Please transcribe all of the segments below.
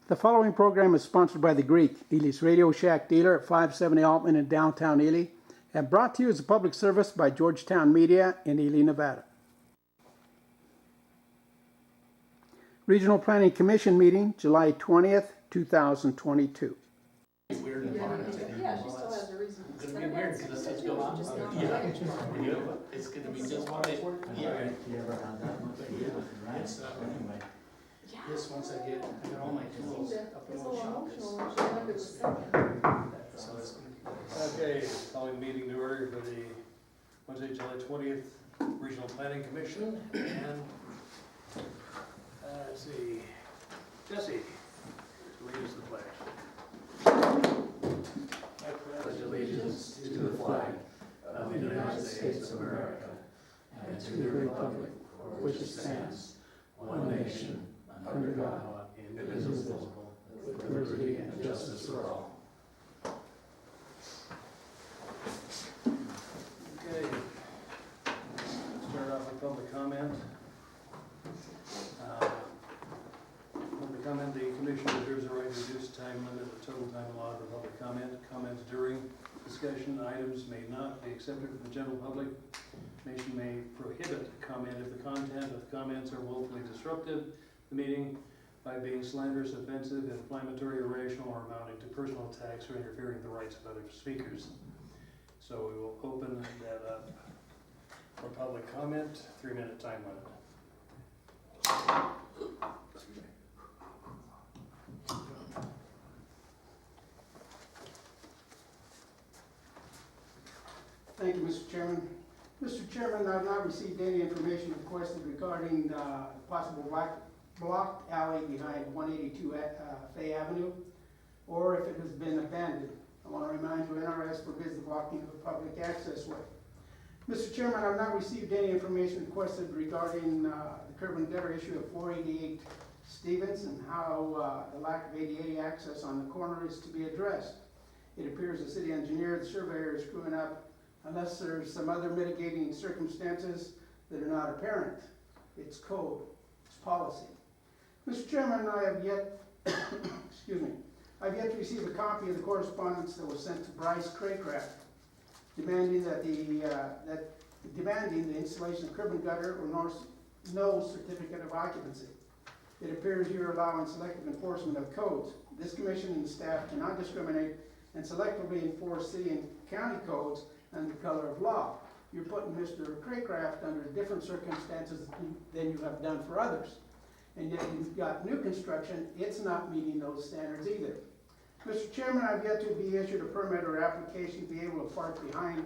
The following program is sponsored by The Greek, Ely's Radio Shack dealer at 570 Altman in downtown Ely, and brought to you as a public service by Georgetown Media in Ely, Nevada. Regional Planning Commission meeting, July 20th, 2022. Yeah, she still has a reason. It's gonna be weird because that's what's going on. It's gonna be just one day. Yeah. It's, yes, once I got all my tools up in It's a the little shop. emotional when she remembered the second. So it's gonna be. Okay, calling the meeting to order for the Wednesday, July 20th Regional Planning Commission, and, let's see, Jesse, lead us to the flag. I pledge allegiance to the flag of the United States of America and to the republic for which it stands, one nation, under God, indivisible, with liberty and justice for all. Okay, start off with public comment. Public comment, the commission reserves the right to reduce time limit, the total time allowed for public comment. Comments during discussion items may not be accepted from the general public. Commission may prohibit comment if the content of the comments are willfully disruptive to the meeting by being slanderous, offensive, inflammatory, irrational, or amounting to personal attacks or interfering with the rights of other speakers. So we will open that up for public comment, 3-minute time limit. Thank you, Mr. Chairman. Mr. Chairman, I have not received any information requested regarding possible blocked alley behind 182 Fay Avenue, or if it has been abandoned. I want to remind you, NRS forbids the blocking of a public access way. Mr. Chairman, I have not received any information requested regarding the curb and gutter issue of 488 Stevens and how the lack of ADA access on the corner is to be addressed. It appears the city engineer, the surveyor, is screwing up unless there's some other mitigating circumstances that are not apparent. It's code, it's policy. Mr. Chairman, I have yet, excuse me, I've yet to receive a copy of the correspondence that was sent to Bryce Craycraft demanding demanding the installation of curb and gutter or no certificate of occupancy. It appears you're allowing selective enforcement of codes. This commission and staff cannot discriminate and selectively enforce city and county codes under the color of law. You're putting Mr. Craycraft under different circumstances than you have done for others. And yet you've got new construction, it's not meeting those standards either. Mr. Chairman, I've yet to be issued a permit or application to be able to park behind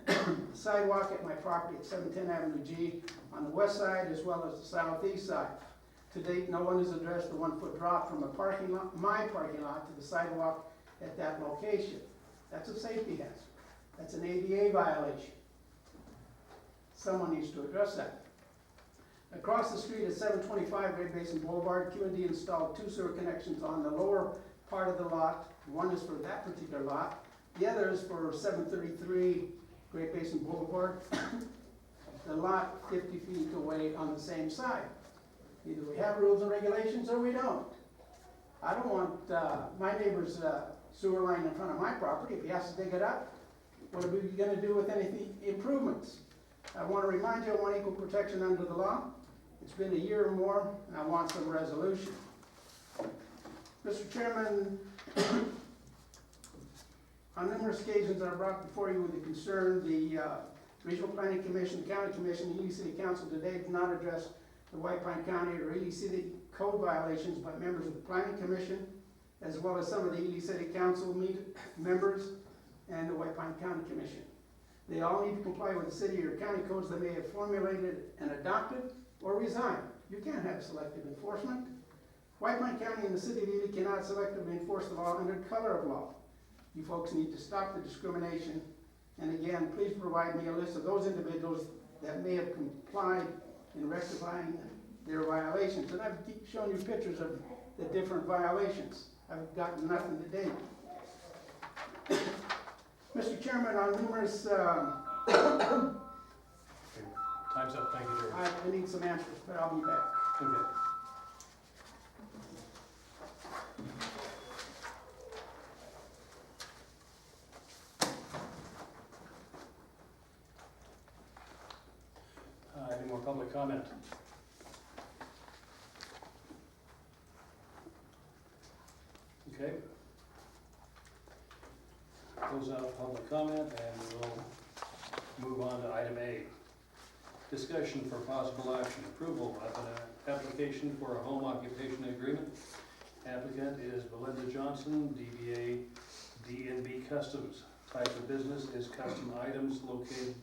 the sidewalk at my property at 710 Avenue G on the west side as well as the southeast side. To date, no one has addressed the 1-foot drop from my parking lot to the sidewalk at that location. That's a safety hazard. That's an ADA violation. Someone needs to address that. Across the street at 725 Great Basin Boulevard, Q&D installed 2 sewer connections on the lower part of the lot. One is for that particular lot. The other is for 733 Great Basin Boulevard. The lot 50 feet away on the same side. Either we have rules and regulations or we don't. I don't want my neighbor's sewer line in front of my property. If he has to dig it up, what are we going to do with any improvements? I want to remind you, I want equal protection under the law. It's been a year or more, and I want some resolution. Mr. Chairman, on numerous occasions I brought before you with the concern, the Regional Planning Commission, County Commission, and Ely City Council today did not address the White Pine County or Ely City code violations by members of the Planning Commission, as well as some of the Ely City Council members and the White Pine County Commission. They all need to comply with the city or county codes they may have formulated and adopted or resign. You can't have selective enforcement. White Pine County and the city of Ely cannot selectively enforce the law under color of law. You folks need to stop the discrimination. And again, please provide me a list of those individuals that may have complied in rectifying their violations. And I've shown you pictures of the different violations. I've gotten nothing to date. Mr. Chairman, on numerous, Time's up, thank you, George. I need some answers, but I'll be back. Okay. public comment? Okay. Close out public comment and we'll move on to item A. Discussion for possible action, approval of an application for a home occupation agreement. Applicant is Belinda Johnson, DBA DNB Customs. Type of business is custom items located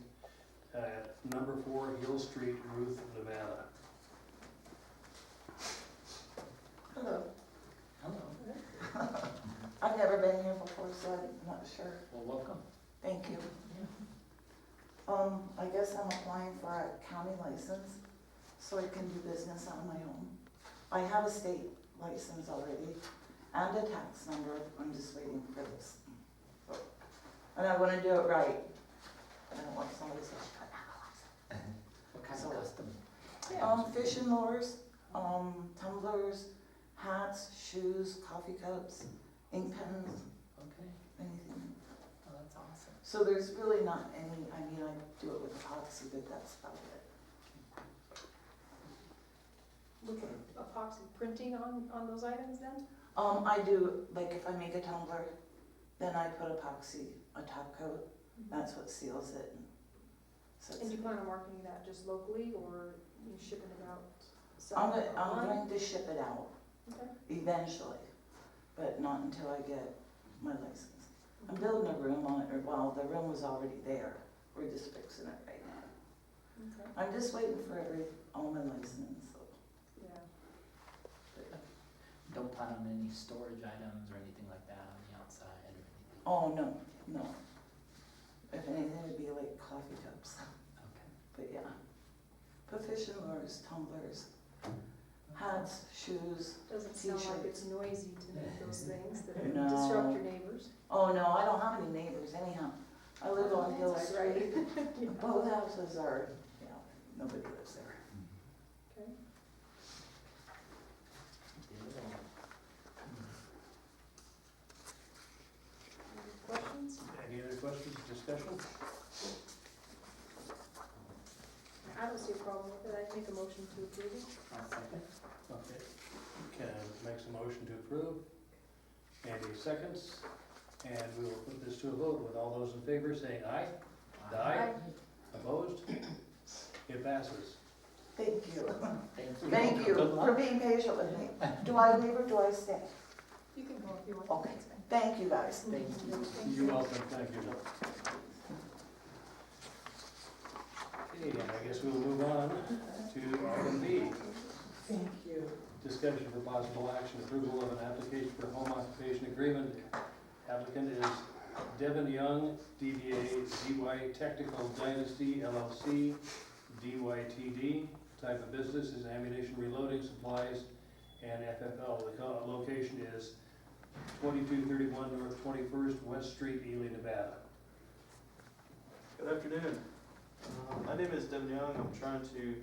at number 4 Hill Street, Ruth, Nevada. Hello. Hello. I've never been here before, so I'm not sure. Well, welcome. Thank you. I guess I'm applying for a county license so I can do business on my own. I have a state license already and a tax number. I'm just waiting for this. And I want to do it right. I don't want somebody to say, I have a license. What kind So- of custom? Fish and lures, tumblers, hats, shoes, coffee cups, ink pens, Okay, anything. oh, that's awesome. So there's really not any, I mean, I do it with epoxy, but that's about it. With epoxy printing on those items then? I do, like if I make a tumbler, then I put epoxy, a top coat, that's what seals it. So And it's, you plan on marketing that just locally or you shipping it out? I'm selling it online? going to ship it out Okay. eventually, but not until I get my license. I'm building a room on it, or well, the room was already there, we're just fixing it right now. Okay, I'm just waiting for all my license, so. yeah. Don't plan on any storage items or anything like that on the outside or anything? Oh, no. If anything, it'd be like coffee cups, Okay. but yeah. Put fish and lures, tumblers, hats, shoes. Doesn't sound like T-shirts. it's noisy to make those things that No. disrupt your neighbors. Oh, no, I don't have any neighbors anyhow. I live on Hill That's Street. Yeah. Both houses are, nobody lives there. Okay. Any questions? Any other questions, discussion? I don't see a problem with it. I'd make a motion to approve it. I'll second. Okay. Ken makes a motion to approve. Andy seconds. And we will put this to a vote with all those in favor saying aye. Aye. Opposed? It passes. Thank you. Thank you. Thank you Good for luck. being patient with me. Do I leave or do I stay? You can go if you want. Okay. Thank you, guys. Thank you. You're welcome, thank you. Okay, and I guess we'll move on to item B. Thank you. Discussion for possible action, approval of an application for home occupation agreement. Applicant is Devin Young, DBA DY Technical Dynasty LLC, DYTD. Type of business is ammunition reloading supplies and FFL. The location is 2231 North 21st West Street, Ely, Nevada. Good afternoon. My name is Devin Young. I'm trying to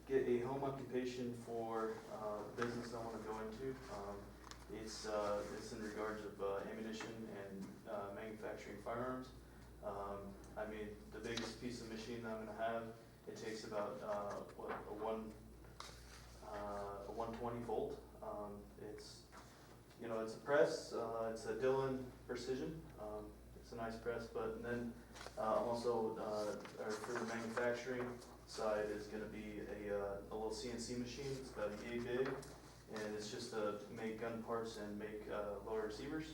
get a home occupation for the business I want to go into. It's in regards of ammunition and manufacturing firearms. I mean, the biggest piece of machine that I'm going to have, it takes about a 120 volt. It's a press. It's a Dillon Precision. It's a nice press, but then also for the manufacturing side is going to be a little CNC machine. It's about a yay big, and it's just to make gun parts and make lower receivers.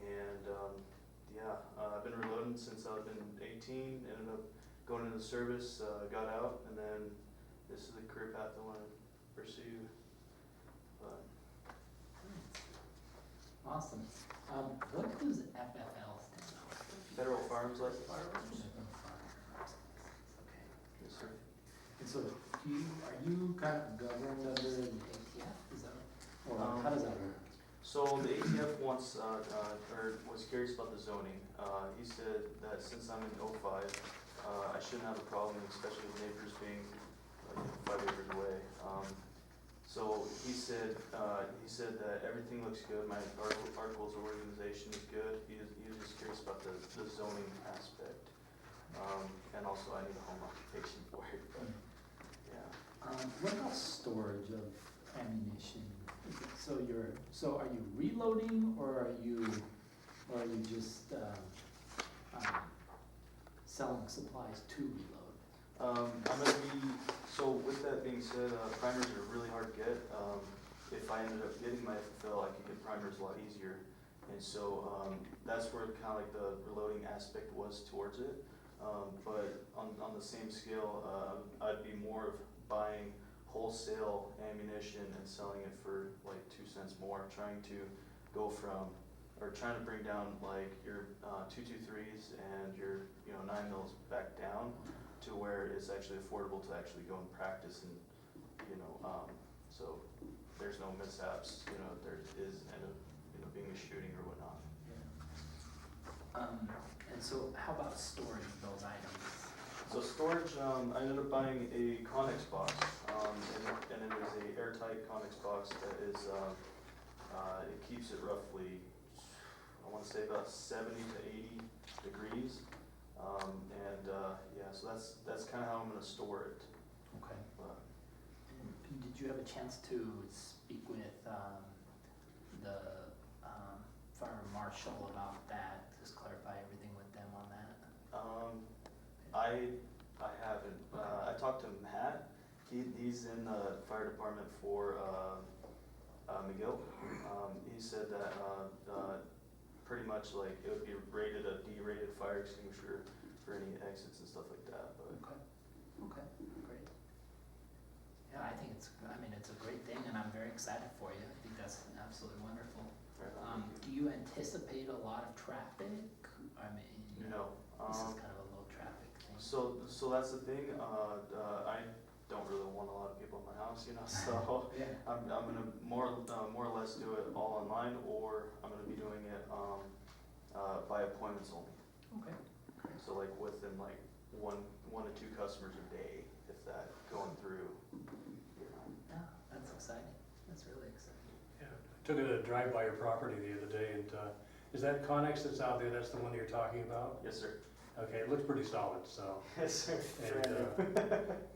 And I've been reloading since I've been 18. Ended up going into the service, got out, and then this is the career path I want to pursue. But Awesome. What does FFL stand for? Federal Firearms License. Okay. Yes, sir. And so, are you kind of governed under the ATF, is that, or how does that work? So the ATF wants, or was curious about the zoning. He said that since I'm in 05, I shouldn't have a problem, especially with neighbors being like 5 acres away. So he said that everything looks good. My articles of organization is good. He was just curious about the zoning aspect, and also I need a home occupation for it. But yeah. What about storage of ammunition? So are you reloading or are you just, selling supplies to reload? I'm gonna be, so with that being said, primers are really hard to get. If I ended up getting my FFL, I could get primers a lot easier. And so, that's where kind of like the reloading aspect was towards it. But on the same scale, I'd be more of buying wholesale ammunition and selling it for like 2 cents more, trying to go from, or trying to bring down like your 223s and your 9 mils back down to where it's actually affordable to actually go and practice and so there's no mishaps, there is end up being a shooting or whatnot. And so how about storing those items? So storage, I ended up buying a Connex box, and it is a airtight Connex box that is, it keeps it roughly, I want to say about 70 to 80 degrees. So that's kind of how I'm going to store it. Okay. And did you have a chance to speak with the fire marshal about that? Just clarify everything with them on that? I haven't. I talked to Matt. He's in the fire department for McGill. He said that pretty much like it would be rated a D-rated fire extinguisher for any exits and stuff like that. But Okay, great. Yeah, I think it's a great thing and I'm very excited for you. I think that's absolutely wonderful. Do you anticipate a lot of traffic? I mean, no. This is kind of a low traffic thing. So that's the thing. I don't really want a lot of people in my house, So Yeah. I'm gonna more or less do it all online, or I'm gonna be doing it by appointments only. Okay. So like within like one to two customers a day, if that going through. Yeah, that's exciting. That's really exciting. Yeah, I took a drive by your property the other day, and is that Connex that's out there? That's the one you're talking about? Yes, sir. Okay, it looks pretty solid. So. Yes, sir. And,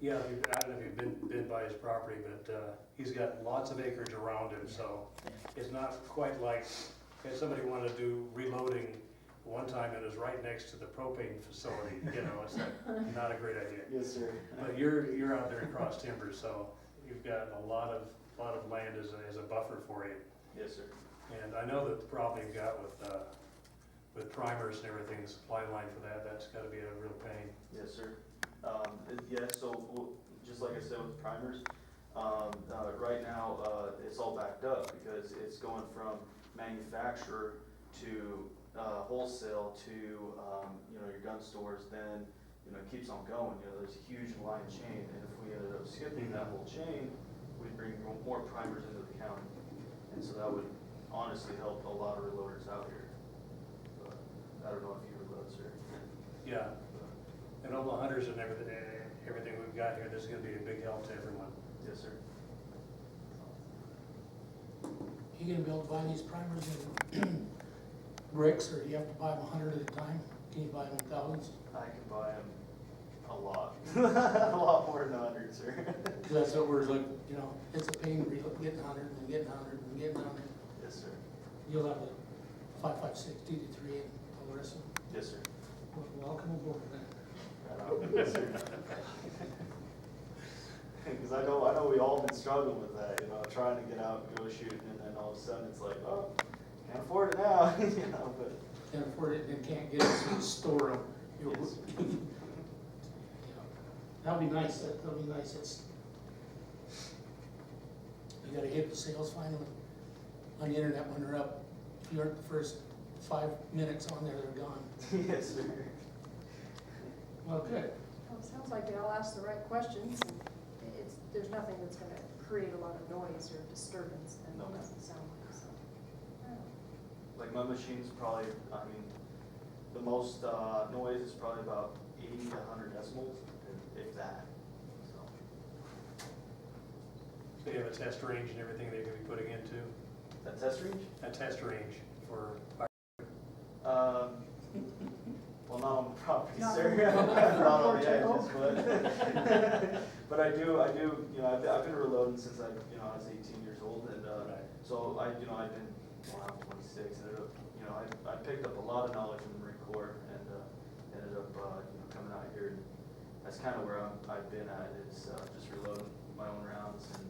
yeah, I don't know if you've been by his property, but he's got lots of acreage around him, so it's not quite like if somebody wanted to do reloading one time and it was right next to the propane facility. It's not a great idea. Yes, sir. But you're out there across timber, so you've got a lot of land as a buffer for you. Yes, sir. And I know that the problem you've got with primers and everything, the supply line for that's got to be a real pain. Yes, sir. So just like I said with primers, right now it's all backed up because it's going from manufacturer to wholesale to your gun stores. Then it keeps on going. There's a huge line chain, and if we ended up skipping that whole chain, we'd bring more primers into the county, and so that would honestly help a lot of reloaders out here. I don't know if you reload, sir. Yeah, and all the hunters and everything we've got here, this is going to be a big help to everyone. Yes, sir. You gonna be able to buy these primers in bricks, or do you have to buy them 100 at a time? Can you buy them in thousands? I can buy them a lot, a lot more than 100, sir. Because that's what we're like, it's a pain getting 100 and getting 100 and getting 100. Yes, sir. You'll have the 5.56, DD3 and all the rest of them. Yes, sir. Well, welcome aboard then. Right on. Yes, sir. Because I know we all been struggling with that, trying to get out and go shooting, and then all of a sudden it's like, oh, can't afford it now, but. Can't afford it and can't get it, so you store them. Yes. That'll be nice, that'll be nice. You gotta hit the sales finally on the internet when they're up. If you aren't the first 5 minutes on there, they're gone. Yes, sir. Well, good. Well, it sounds like they all ask the right questions, and there's nothing that's gonna create a lot of noise or disturbance, and No. it doesn't sound like so. Like my machine's probably, the most noise is probably about 80 to 100 decibels, if that, so. So you have a test range and everything that you're going to be putting into? That test range? A test range for fire. Well, well, not on the property, Not sir. on the Not on the property. edges, but I do, you know, I've been reloading since I was 18 years old, and, so I've been, well, I'm 26, ended up, I picked up a lot of knowledge in the Marine Corps, and, ended up, coming out here, and that's kind of where I've been at, is, just reloading my own rounds, and,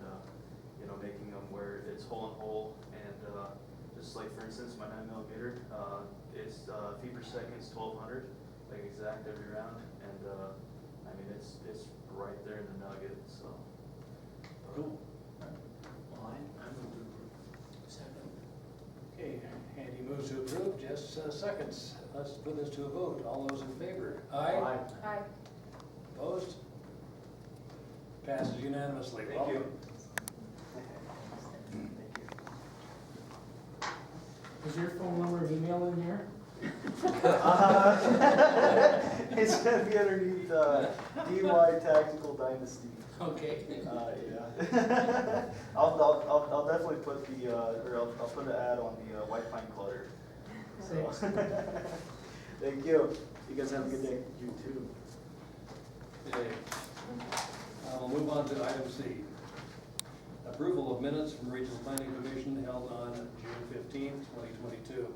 making them where it's hole in hole, and, just like, for instance, my 9mm, it's, feet per second is 1200, like exact every round, and, I mean, it's right there in the nugget, so. Cool. Well, I move to approve. Second. Okay, Andy moves to approve, Jess seconds. Let's put this to a vote. All those in favor? Aye. Aye. Opposed? Passes unanimously. Thank you. Welcome. Is your phone number and email in here? It's gonna be underneath, DY Tactical Dynasty. Okay. Yeah. I'll definitely put the, I'll put an ad on the White Pine Clutter. So. Thank you. You guys have a good day. You too. Okay. We'll move on to item C. Approval of minutes from Regional Planning Commission held on June 15, 2022.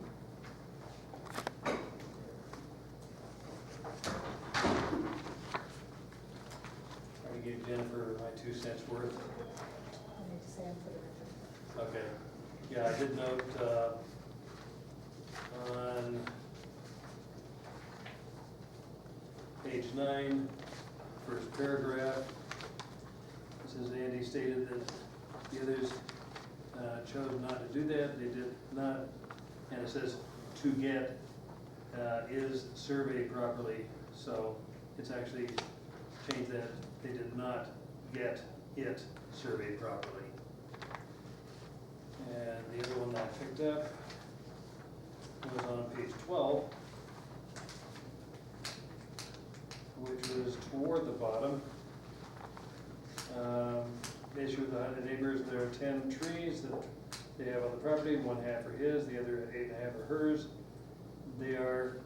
I gave Jennifer my 2 cents worth. I need to say I'm for the record. Okay. Yeah, I did note, on page 9, first paragraph, it says Andy stated that the others chose not to do that. They did not, and it says to get is surveyed properly. So it's actually changed that they did not get it surveyed properly. And the other one that I picked up was on page 12, which was toward the bottom. The issue with the neighbors, there are 10 trees that they have on the property, 1/2 are his, the other 8.5 are hers. They are,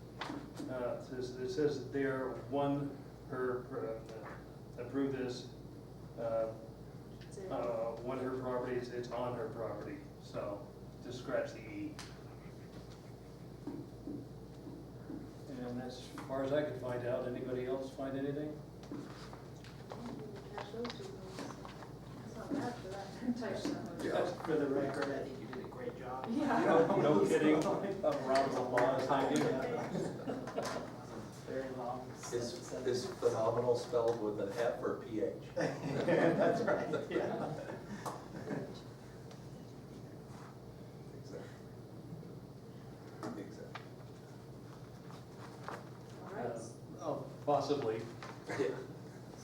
it says that they are one per, approve this, one her property, it's on her property, so just scratch the E. And that's as far as I could find out. Anybody else find anything? Catch those 2 things. That's not bad for that type stuff. Just for the record, I think you did a great job. Yeah. No kidding. A round of applause, thank you. Very long. Is phenomenal spelled with an F or PH? That's right, yeah. Exactly. All right. Oh, possibly. Yeah.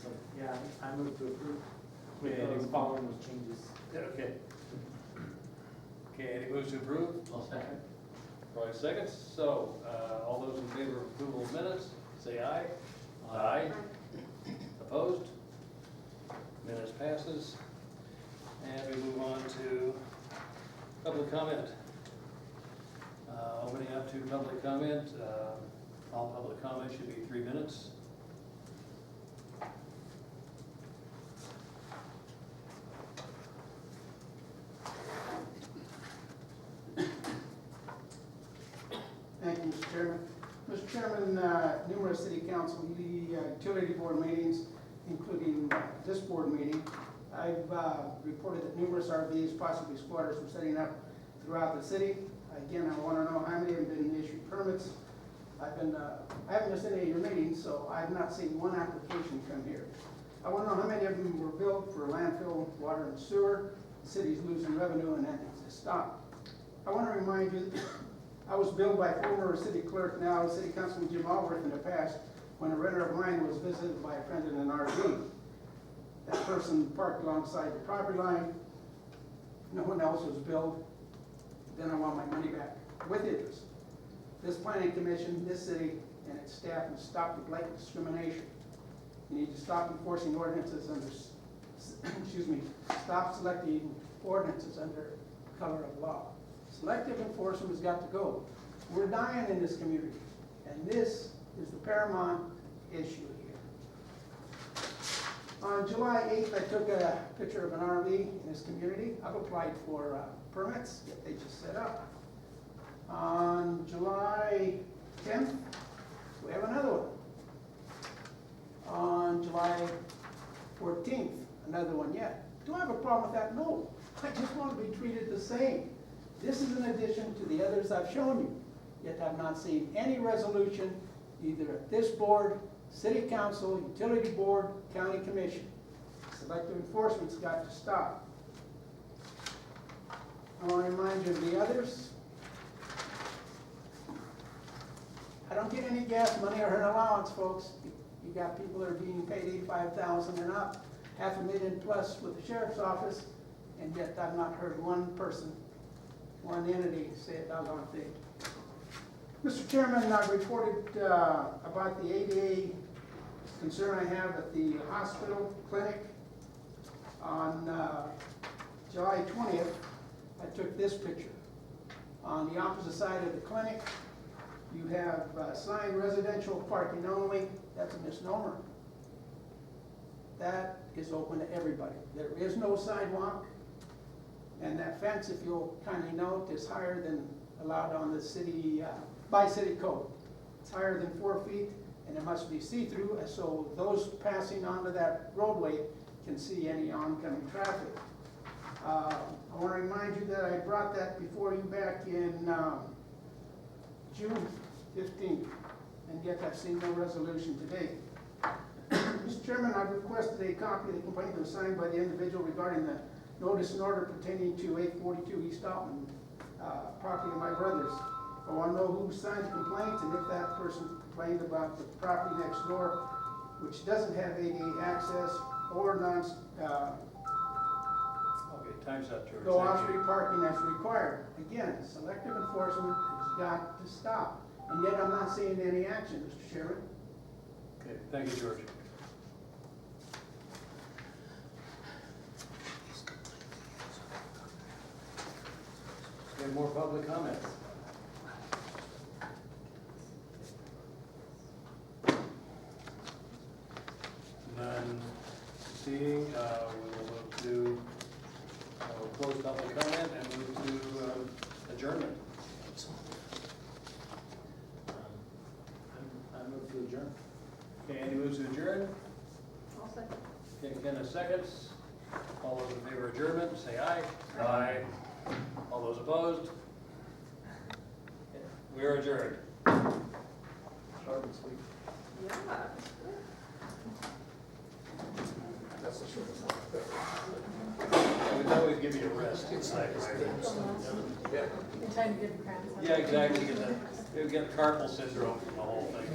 So, yeah, I move to approve with Yeah, those you- following those changes. Okay. Okay, any moves to approve? I'll second. Roy seconds. So, all those in favor of approval of minutes, say aye. Aye. Opposed? Minutes passes. And we move on to public comment. Opening up to public comment. All public comment should be 3 minutes. Thank you, Mr. Chairman. Mr. Chairman, numerous city council, utility board meetings, including this board meeting, I've reported that numerous RVs, possibly squatters, were setting up throughout the city. Again, I want to know how many have been issued permits. I haven't missed any of your meetings, so I've not seen one application come here. I want to know how many of them were built for landfill, water and sewer. The city's losing revenue and that needs to stop. I want to remind you, I was billed by former city clerk, now city councilman Jim Alworth in the past, when a renter of mine was visited by a friend in an RV. That person parked alongside the property line. No one else was billed. Then I want my money back with interest. This planning commission, this city, and its staff must stop the blatant discrimination. You need to stop enforcing ordinances under, stop selecting ordinances under color of law. Selective enforcement has got to go. We're dying in this community, and this is the paramount issue here. On July 8th, I took a picture of an RV in this community. I've applied for permits, yet they just set up. On July 10th, we have another one. On July 14th, another one yet. Do I have a problem with that? No. I just want to be treated the same. This is in addition to the others I've shown you. Yet I've not seen any resolution, either at this board, city council, utility board, county commission. Selective enforcement's got to stop. I want to remind you of the others. I don't get any gas money or an allowance, folks. You got people that are being paid $85,000 and up, $500,000 plus with the sheriff's office, and yet I've not heard one person, one entity say a doggone thing. Mr. Chairman, I reported about the ADA concern I have at the hospital clinic. On July 20th, I took this picture. On the opposite side of the clinic, you have signed residential parking only. That's a misnomer. That is open to everybody. There is no sidewalk. And that fence, if you'll kindly note, is higher than allowed on the city, by city code. It's higher than 4 feet, and it must be see-through, so those passing onto that roadway can see any oncoming traffic. I want to remind you that I brought that before you back in June 15th, and yet I've seen no resolution today. Mr. Chairman, I've requested a copy of the complaint that was signed by the individual regarding the notice and order pertaining to 842 East Altman, property of my brother's. I want to know who signed the complaint and if that person complained about the property next door, which doesn't have ADA access or Okay, time's up, George. no Thank you. off-street parking as required. Again, selective enforcement has got to stop, and yet I'm not seeing any action, Mr. Chairman. Okay, thank you, George. Any more public comments? None seeing, we will move to close public comment and move to adjournment. I move to adjourn. Okay, Andy moves to adjourn. I'll second. Okay, Kenneth seconds. All those in favor of adjournment, say aye. Aye. All those opposed? We are adjourned. Short and sweet. Yeah. That's the shortest one. We thought we'd give you a rest inside, right? Yeah. In time to get cramps. Yeah, exactly. You get carpal syndrome from the whole thing.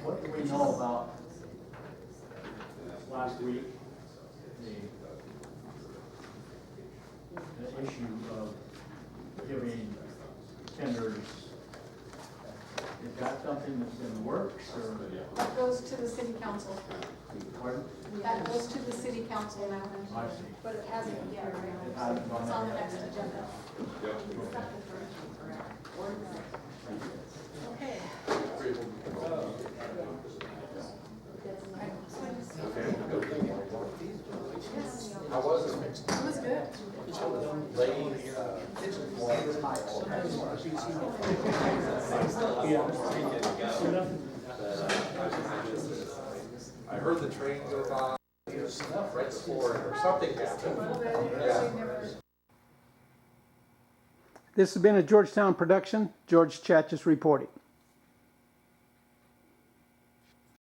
What do we know about last week, the issue of giving tenders? Is that something that's in the works, or? That goes to the city council. Pardon? That goes to the city council now, I see. but it hasn't yet. It hasn't gone It's on the out. next agenda. Okay. How was it? It was good. I heard the train go by, right before it, or something happened. Yeah. This has been a Georgetown production. George Chachis reporting.